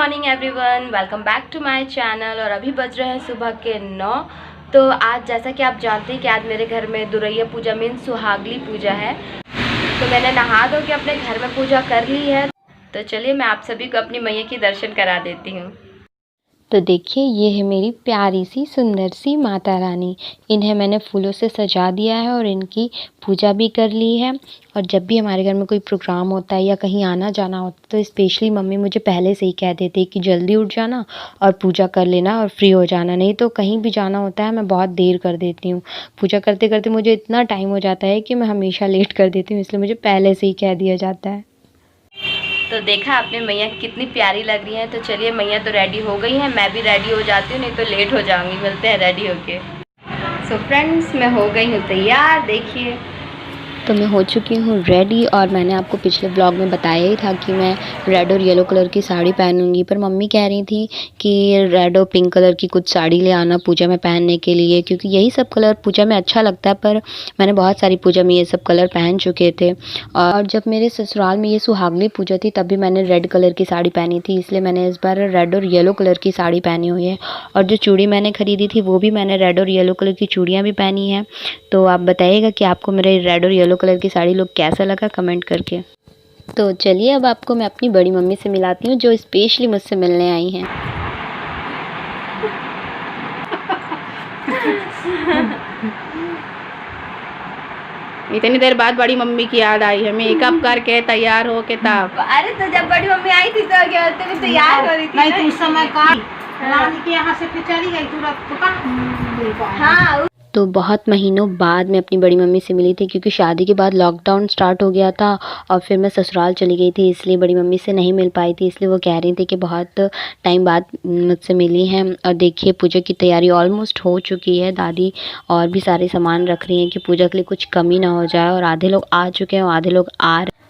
Morning everyone, welcome back to my channel. और अभी बज रहे हैं सुबह के 9। तो आज जैसा कि आप जानते हैं कि आज मेरे घर में दुरैया पूजा मीन सुहागली पूजा है। तो मैंने नहा धो के अपने घर में पूजा कर ली है। तो चलिए मैं आप सभी को अपनी मैया की दर्शन करा देती हूँ। तो देखिए ये है मेरी प्यारी सी सुंदर सी माता रानी। इन्हें मैंने फूलों से सजा दिया है और इनकी पूजा भी कर ली है। और जब भी हमारे घर में कोई प्रोग्राम होता है या कहीं आना जाना होता है तो स्पेशली मम्मी मुझे पहले से ही कह देती है कि जल्दी उठ जाना और पूजा कर लेना और फ्री हो जाना, नहीं तो कहीं भी जाना होता है मैं बहुत देर कर देती हूँ। पूजा करते करते मुझे इतना टाइम हो जाता है कि मैं हमेशा लेट कर देती हूँ, इसलिए मुझे पहले से ही कह दिया जाता है। तो देखा आपने मैया कितनी प्यारी लग रही है। तो चलिए मैया तो रेडी हो गई है, मैं भी रेडी हो जाती हूँ, नहीं तो लेट हो जाऊंगी। मिलते हैं रेडी होके। सो फ्रेंड्स मैं हो गई हूँ तैयार, देखिए। तो मैं हो चुकी हूँ रेडी और मैंने आपको पिछले ब्लॉग में बताया ही था कि मैं रेड और येलो कलर की साड़ी पहनूंगी, पर मम्मी कह रही थी कि रेड और पिंक कलर की कुछ साड़ी ले आना पूजा में पहनने के लिए, क्योंकि यही सब कलर पूजा में अच्छा लगता है। पर मैंने बहुत सारी पूजा में ये सब कलर पहन चुके थे। और जब मेरे ससुराल में ये सुहागली पूजा थी तब भी मैंने रेड कलर की साड़ी पहनी थी, इसलिए मैंने इस बार रेड और येलो कलर की साड़ी पहनी हुई है। और जो चूड़ी मैंने ख़रीदी थी वो भी मैंने रेड और येलो कलर की चूड़ियाँ भी पहनी हैं। तो आप बताइएगा कि आपको मेरे रेड और येलो कलर की साड़ी लुक कैसा लगा कमेंट करके। तो चलिए अब आपको मैं अपनी बड़ी मम्मी से मिलाती हूँ जो स्पेशली मुझसे मिलने आई हैं। इतनी देर बाद बड़ी मम्मी की याद आई है, मेकअप करके तैयार हो के तब। अरे तो जब बड़ी मम्मी आई थी तो क्या तुम तैयार हो रही थी? नहीं तो उस समय का रानी के यहाँ से फिर चली गई तुरंत तो कहाँ। हाँ। तो बहुत महीनों बाद मैं अपनी बड़ी मम्मी से मिली थी, क्योंकि शादी के बाद लॉकडाउन स्टार्ट हो गया था और फिर मैं ससुराल चली गई थी, इसलिए बड़ी मम्मी से नहीं मिल पाई थी। इसलिए वो कह रही थी कि बहुत टाइम बाद मुझसे मिली हैं। और देखिए पूजा की तैयारी ऑलमोस्ट हो चुकी है। दादी और भी सारे सामान रख रही हैं कि पूजा के लिए कुछ कमी ना हो जाए। और आधे लोग आ चुके हैं और आधे लोग आ रहे हैं।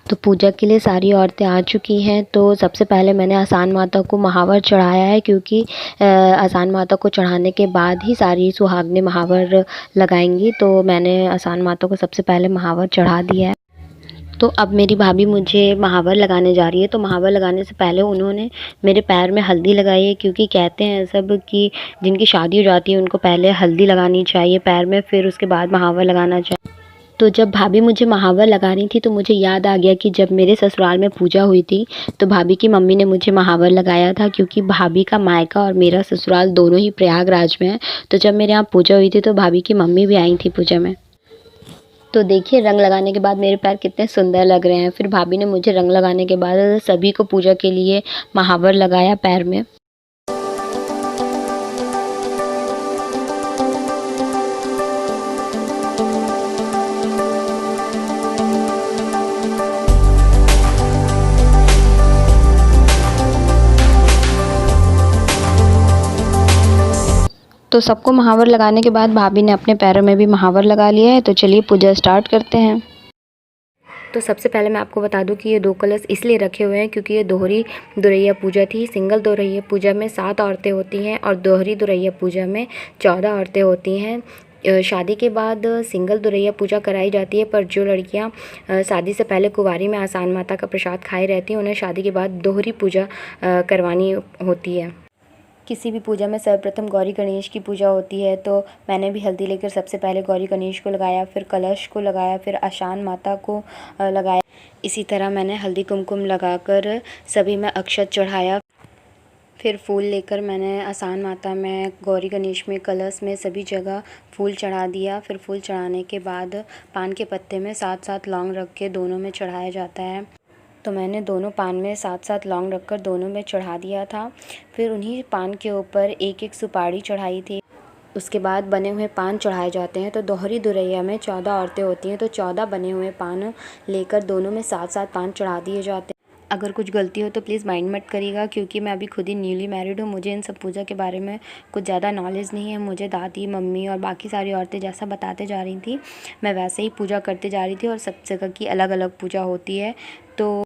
तो पूजा के लिए सारी औरतें आ चुकी हैं। तो सबसे पहले मैंने आसान माता को महावर चढ़ाया है, क्योंकि आसान माता को चढ़ाने के बाद ही सारी सुहागनें महावर लगाएंगी। तो मैंने आसान माता को सबसे पहले महावर चढ़ा दिया है। तो अब मेरी भाभी मुझे महावर लगाने जा रही है। तो महावर लगाने से पहले उन्होंने मेरे पैर में हल्दी लगाई है, क्योंकि कहते हैं सब कि जिनकी शादी हो जाती है उनको पहले हल्दी लगानी चाहिए पैर में, फिर उसके बाद महावर लगाना चाहिए। तो जब भाभी मुझे महावर लगा रही थी तो मुझे याद आ गया कि जब मेरे ससुराल में पूजा हुई थी तो भाभी की मम्मी ने मुझे महावर लगाया था, क्योंकि भाभी का मायका और मेरा ससुराल दोनों ही प्रयागराज में है। तो जब मेरे यहाँ पूजा हुई थी तो भाभी की मम्मी भी आई थी पूजा में। तो देखिए रंग लगाने के बाद मेरे पैर कितने सुंदर लग रहे हैं। फिर भाभी ने मुझे रंग लगाने के बाद सभी को पूजा के लिए महावर लगाया पैर में। तो सबको महावर लगाने के बाद भाभी ने अपने पैरों में भी महावर लगा लिया है। तो चलिए पूजा स्टार्ट करते हैं। तो सबसे पहले मैं आपको बता दूं कि ये 2 कलश इसलिए रखे हुए हैं क्योंकि ये दोहरी दुरैया पूजा थी। सिंगल दुरैया पूजा में 7 औरतें होती हैं और दोहरी दुरैया पूजा में 14 औरतें होती हैं। शादी के बाद सिंगल दुरैया पूजा कराई जाती है, पर जो लड़कियां शादी से पहले कुंवारी में आसान माता का प्रसाद खाए रहती हैं उन्हें शादी के बाद दोहरी पूजा करवानी होती है। किसी भी पूजा में सर्वप्रथम गौरी गणेश की पूजा होती है। तो मैंने भी हल्दी लेकर सबसे पहले गौरी गणेश को लगाया, फिर कलश को लगाया, फिर आसान माता को लगाया। इसी तरह मैंने हल्दी कुमकुम लगाकर सभी में अक्षत चढ़ाया। फिर फूल लेकर मैंने आसान माता में, गौरी गणेश में, कलश में सभी जगह फूल चढ़ा दिया। फिर फूल चढ़ाने के बाद पान के पत्ते में 7-7 लौंग रख के दोनों में चढ़ाया जाता है। तो मैंने दोनों पान में 7-7 लौंग रखकर दोनों में चढ़ा दिया था। फिर उन्हीं पान के ऊपर एक-एक सुपारी चढ़ाई थी। उसके बाद बने हुए पान चढ़ाए जाते हैं। तो दोहरी दुरैया में 14 औरतें होती हैं, तो 14 बने हुए पान लेकर दोनों में 7-7 पान चढ़ा दिए जाते हैं। अगर कुछ गलती हो तो प्लीज़ माइंड मत करिएगा, क्योंकि मैं अभी खुद ही न्यूली मैरिड हूँ। मुझे इन सब पूजा के बारे में कुछ ज़्यादा नॉलेज नहीं है। मुझे दादी, मम्मी और बाकी सारी औरतें जैसा बताते जा रही थी मैं वैसे ही पूजा करते जा रही थी। और सब जगह की अलग अलग पूजा होती है। तो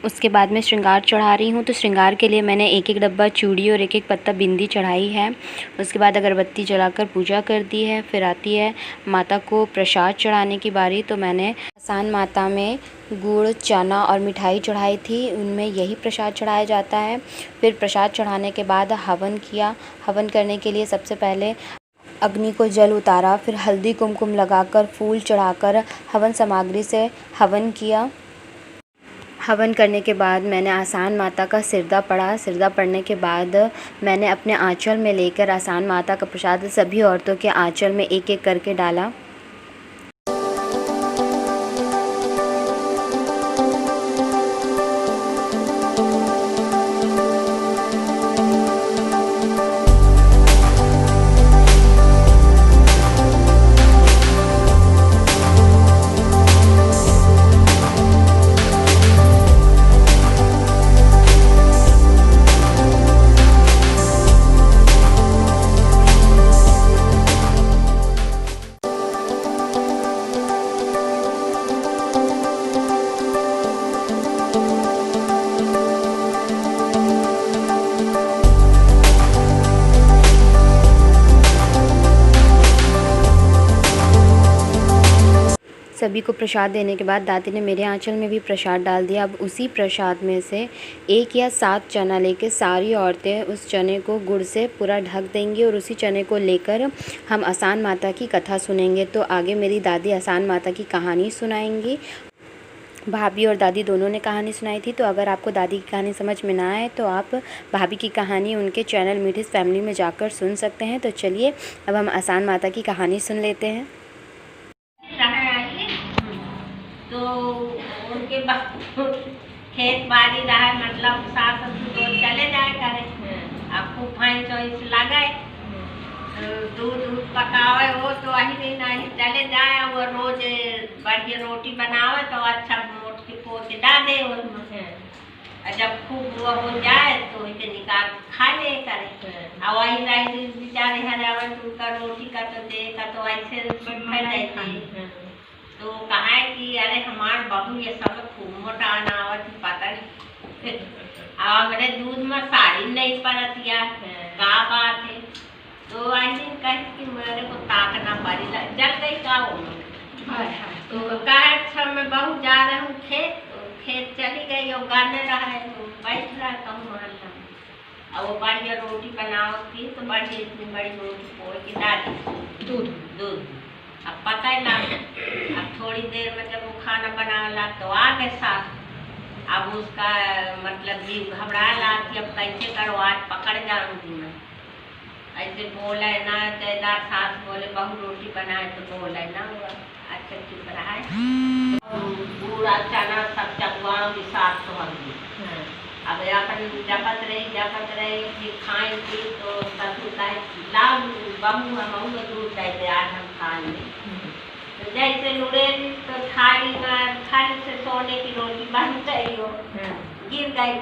उसके बाद मैं श्रृंगार चढ़ा रही हूँ। तो श्रृंगार के लिए मैंने एक एक डब्बा चूड़ी और एक एक पत्ता बिंदी चढ़ाई है। उसके बाद अगरबत्ती जलाकर पूजा कर दी है। फिर आती है माता को प्रसाद चढ़ाने की बारी। तो मैंने आसान माता में गुड़, चना और मिठाई चढ़ाई थी, उनमें यही प्रसाद चढ़ाया जाता है। फिर प्रसाद चढ़ाने के बाद हवन किया। हवन करने के लिए सबसे पहले अग्नि को जल उतारा, फिर हल्दी कुमकुम लगाकर फूल चढ़ाकर हवन सामग्री से हवन किया। हवन करने के बाद मैंने आसान माता का सिरदा पढ़ा। सिरदा पढ़ने के बाद मैंने अपने आंचल में लेकर आसान माता का प्रसाद सभी औरतों के आंचल में एक एक करके डाला। सभी को प्रसाद देने के बाद दादी ने मेरे आंचल में भी प्रसाद डाल दिया। अब उसी प्रसाद में से 1 या 7 चना लेके सारी औरतें उस चने को गुड़ से पूरा ढक देंगी और उसी चने को लेकर हम आसान माता की कथा सुनेंगे। तो आगे मेरी दादी आसान माता की कहानी सुनाएंगी। भाभी और दादी दोनों ने कहानी सुनाई थी। तो अगर आपको दादी की कहानी समझ में ना आए तो आप भाभी की कहानी उनके चैनल मीठीस फैमिली में जाकर सुन सकते हैं। तो चलिए अब हम आसान माता की कहानी सुन लेते हैं। तो उनके खेत बाड़ी रहा, मतलब सास ससुर रोज चले जाए करे। अब खूब भैंस वैंस लगाए, दूध पकावे हो तो वही दिन नहीं चले जाए। वो रोज बढ़िया रोटी बनावे तो अच्छा मोट के पोच डाले उसमें। जब खूब वो हो जाए तो इसे निकाल खा ले करे। और वही रही बेचारे हरावन उनका रोटी का तो देखा तो ऐसे बैठ जाती। तो कहा कि अरे हमार बहू ये सब खूब मोटा अनावत पता नहीं। अब मेरे दूध में साड़ी नहीं परतिया का बात है। तो आई दिन कही कि मेरे को ताकना पड़ी, जल गई का वो। तो कहा अच्छा मैं बहू जा रहा हूँ खेत। तो खेत चली गई और गाने रहा है, बैठ रहा कहूँ मारना। और वो बढ़िया रोटी बनाओ थी तो बढ़िया इतनी बड़ी रोटी पोड़ के डाली दूध। अब पता ही ना, अब थोड़ी देर में जब वो खाना बनाला तो आ गए साथ। अब उसका मतलब जी घबरा ला कि अब कैसे करो, आज पकड़ जाऊंगी मैं। ऐसे बोले ना तेदार सास बोले बहू रोटी बनाए तो बोले ना हुआ। अच्छा चुप रहा है। पूरा चना सब चकुआ के साथ सोहगी। अब अपन जपत रही कि खाएंगी तो ससुर का लाओ बहू हम दूध देते आज हम खाएंगे। तो जैसे लुड़े तो थाली से सोने की रोटी बन गई हो, गिर गई।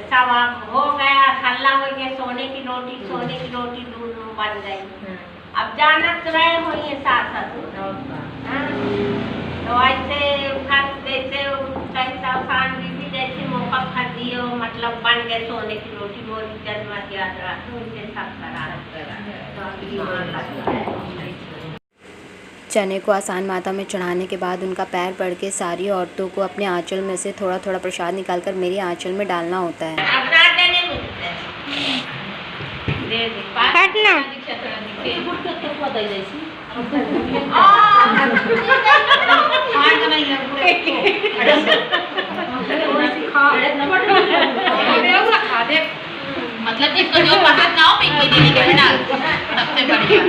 सब हो गया, हल्ला हो गया, सोने की रोटी दूध बन गई। अब जानत रहे हो ये सास ससुर। तो ऐसे जैसे आसान दीदी जैसे मौका खा दियो, मतलब बन गए सोने की रोटी। मोरी जन्म याद रहा तो उनसे सब करा। चने को आसान माता में चढ़ाने के बाद उनका पैर पड़ के सारी औरतों को अपने आंचल में से थोड़ा थोड़ा प्रसाद निकालकर मेरे आंचल में डालना होता है। मतलब जिसको जो पसंद ना हो पिंकी दीदी के डाल सबसे बढ़िया।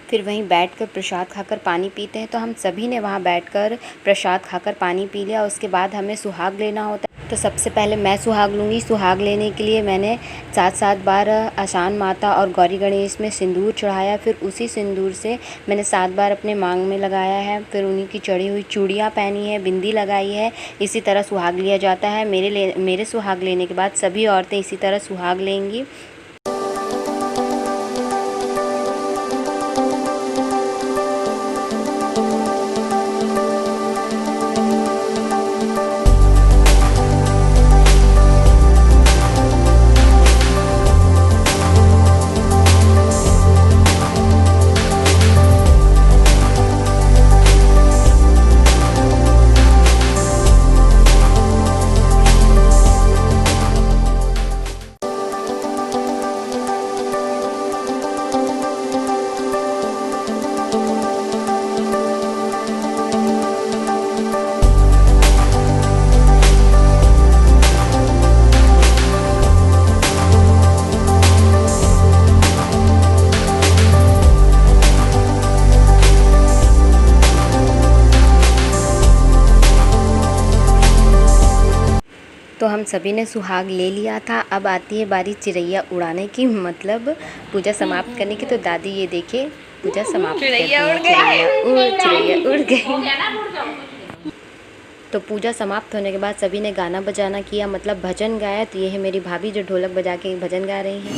फिर वहीं बैठकर प्रसाद खाकर पानी पीते हैं। तो हम सभी ने वहाँ बैठकर प्रसाद खाकर पानी पी लिया। उसके बाद हमें सुहाग लेना होता है। तो सबसे पहले मैं सुहाग लूँगी। सुहाग लेने के लिए मैंने 7 बार आसान माता और गौरी गणेश में सिंदूर चढ़ाया। फिर उसी सिंदूर से मैंने 7 बार अपने मांग में लगाया है। फिर उन्हीं की चढ़ी हुई चूड़ियाँ पहनी है, बिंदी लगाई है। इसी तरह सुहाग लिया जाता है। मेरे सुहाग लेने के बाद सभी औरतें इसी तरह सुहाग लेंगी। तो हम सभी ने सुहाग ले लिया था। अब आती है बारी चिड़ैया उड़ाने की, मतलब पूजा समाप्त करने की। तो दादी ये देखिए पूजा समाप्त कर दी। चिड़ैया उड़ गई। तो पूजा समाप्त होने के बाद सभी ने गाना बजाना किया, मतलब भजन गाया। तो ये है मेरी भाभी जो ढोलक बजा के भजन गा रही है।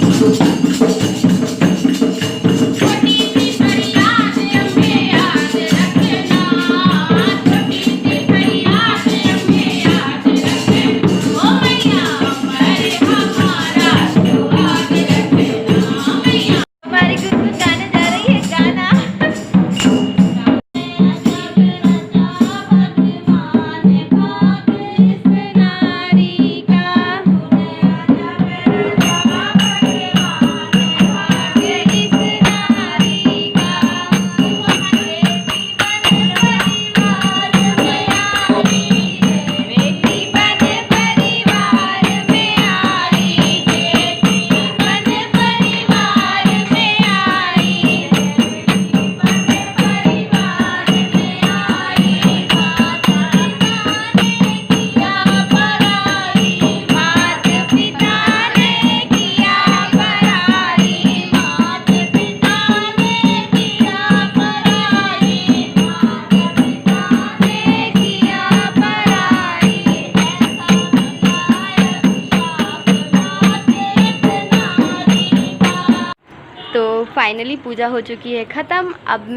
फाइनली पूजा हो चुकी है ख़त्म। अब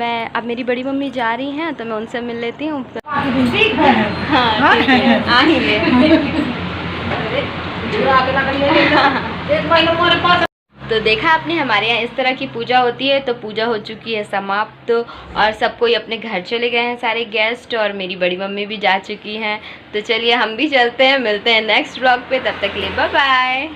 मेरी बड़ी मम्मी जा रही हैं तो मैं उनसे मिल लेती हूँ। तो देखा आपने, हमारे यहाँ इस तरह की पूजा होती है। तो पूजा हो चुकी है समाप्त और सब कोई अपने घर चले गए हैं, सारे गेस्ट, और मेरी बड़ी मम्मी भी जा चुकी हैं। तो चलिए हम भी चलते हैं, मिलते हैं नेक्स्ट व्लॉग पे। तब तक के लिए बाय बाय।